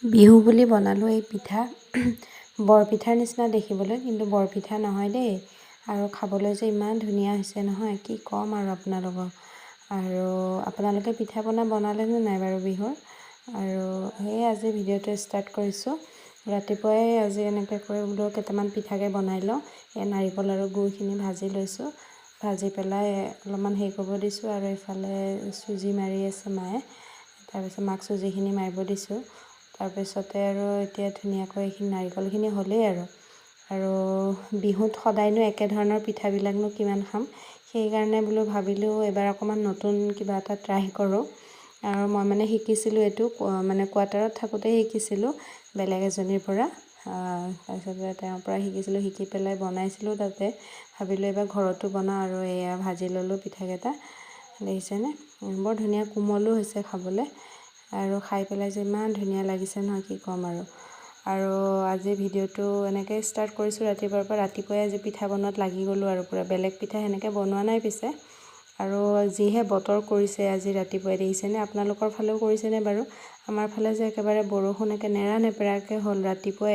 বিহু বুলি বনালোঁ এই পিঠা বৰপিঠাৰ নিচিনা দেখিবলৈ, কিন্তু বৰপিঠা নহয় দেই। আৰু খাবলৈ যে ইমান ধুনীয়া হৈছে নহয়, কি ক'ম আৰু আপোনালোকক। আৰু আপোনালোকে পিঠা পনা বনালেনে নাই বাৰু বিহুৰ? আৰু সেয়ে আজি ভিডিঅ'টো ষ্টাৰ্ট কৰিছোঁ। ৰাতিপুৱাই আজি এনেকৈ কৰি বোলো কেইটামান পিঠাকে বনাই লওঁ। এই নাৰিকল আৰু গুৰখিনি ভাজি লৈছোঁ। ভাজি পেলাই অলপমান হেৰি কৰিব দিছোঁ, আৰু এইফালে চুজি মাৰি আছে মায়ে। তাৰপিছত মাক চুজিখিনি মাৰিব দিছোঁ। তাৰপিছতে আৰু এতিয়া ধুনীয়াকৈ এইখিনি নাৰিকলখিনি হ'লেই আৰু বিহুত সদায়নো একে ধৰণৰ পিঠাবিলাকনো কিমান খাম, সেইকাৰণে বোলো ভাবিলোঁ এবাৰ অকণমান নতুন কিবা এটা ট্ৰাই কৰোঁ। আৰু মই মানে শিকিছিলোঁ এইটো মানে কোৱাৰ্টাৰত থাকোঁতেই শিকিছিলোঁ বেলেগ এজনীৰ পৰা। তাৰপিছতে তেওঁৰ পৰা শিকিছিলোঁ, শিকি পেলাই বনাইছিলোঁ। তাতে ভাবিলোঁ এবাৰ ঘৰতো বনাওঁ, আৰু এয়া ভাজি ল'লোঁ পিঠাকেইটা। দেখিছেনে বৰ ধুনীয়া কোমলো হৈছে খাবলৈ, আৰু খাই পেলাই যে ইমান ধুনীয়া লাগিছে নহয়, কি ক'ম আৰু আজি ভিডিঅ'টো এনেকৈ ষ্টাৰ্ট কৰিছোঁ ৰাতিপুৱাৰ পৰা। ৰাতিপুৱাই আজি পিঠা বনোৱাত লাগি গ'লোঁ আৰু পূৰা। বেলেগ পিঠা সেনেকৈ বনোৱা নাই পিছে। আৰু যিহে বতৰ কৰিছে আজি ৰাতিপুৱাই, দেখিছেনে? আপোনালোকৰ ফালেও কৰিছেনে বাৰু? আমাৰ ফালে যে একেবাৰে বৰষুণ একে নেৰানেপেৰাকৈ হ'ল ৰাতিপুৱাই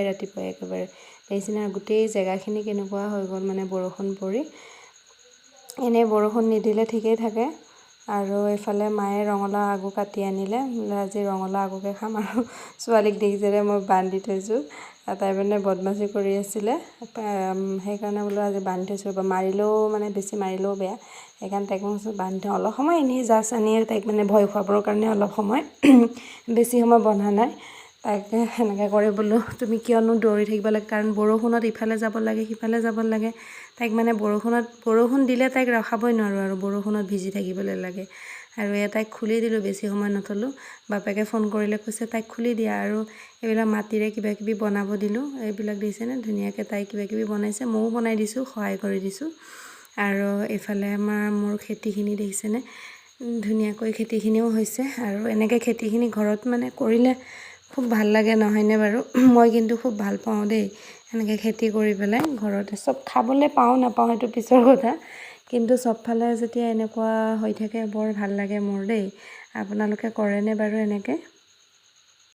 একেবাৰে। দেখিছেনে গোটেই জেগাখিনি কেনেকুৱা হৈ গ'ল মানে বৰষুণ পৰি। এনেই বৰষুণ নিদিলে ঠিকেই থাকে। আৰু এইফালে মায়ে ৰঙালাও আগু কাটি আনিলে, আজি ৰঙালাও আগুকে খাম। আৰু ছোৱালীক দেখিছেনে মই বান্ধি থৈছোঁ, তাই মানে বদমাচি কৰি আছিলে, সেইকাৰণে বোলো আজি বান্ধি থৈছোঁ। মাৰিলেও মানে বেছি মাৰিলেও বেয়া, সেইকাৰণে তাইক মই বান্ধি থওঁ। অলপ সময় এনেই জাষ্ট আনি তাইক মানে ভয় খুৱাবৰ কাৰণে অলপ সময়, বেছি সময় বন্ধা নাই। তাকে সেনেকৈ কৰি বোলো তুমি কিয়নো দৌৰি থাকিব লাগে, কাৰণ বৰষুণত ইফালে যাব লাগে সিফালে যাব লাগে। তাইক মানে বৰষুণ দিলে তাইক ৰখাবই নোৱাৰোঁ, আৰু বৰষুণত ভিজি থাকিবলৈ লাগে। আৰু তাইক খুলি দিলোঁ, বেছি সময় নথলোঁ। বাপেকে ফোন কৰিলে, কৈছে তাইক খুলি দিয়া। আৰু এইবিলাক মাটিৰে কিবাকিবি বনাব দিলোঁ। এইবিলাক দিছেনে ধুনীয়াকৈ তাই কিবাকিবি বনাইছে, ময়ো বনাই দিছোঁ, সহায় কৰি দিছোঁ। আৰু এইফালে মোৰ খেতিখিনি দেখিছেনে ধুনীয়াকৈ খেতিখিনিও হৈছে। আৰু এনেকৈ খেতিখিনি ঘৰত মানে কৰিলে খুব ভাল লাগে, নহয়নে বাৰু? মই কিন্তু খুব ভাল পাওঁ দেই এনেকৈ খেতি কৰি পেলাই। ঘৰতে চব খাবলৈ পাওঁ নাপাওঁ সেইটো পিছৰ কথা, কিন্তু চবফালে যেতিয়া এনেকুৱা হৈ থাকে বৰ ভাল লাগে মোৰ দেই। আপোনালোকে কৰেনে বাৰু এনেকৈ?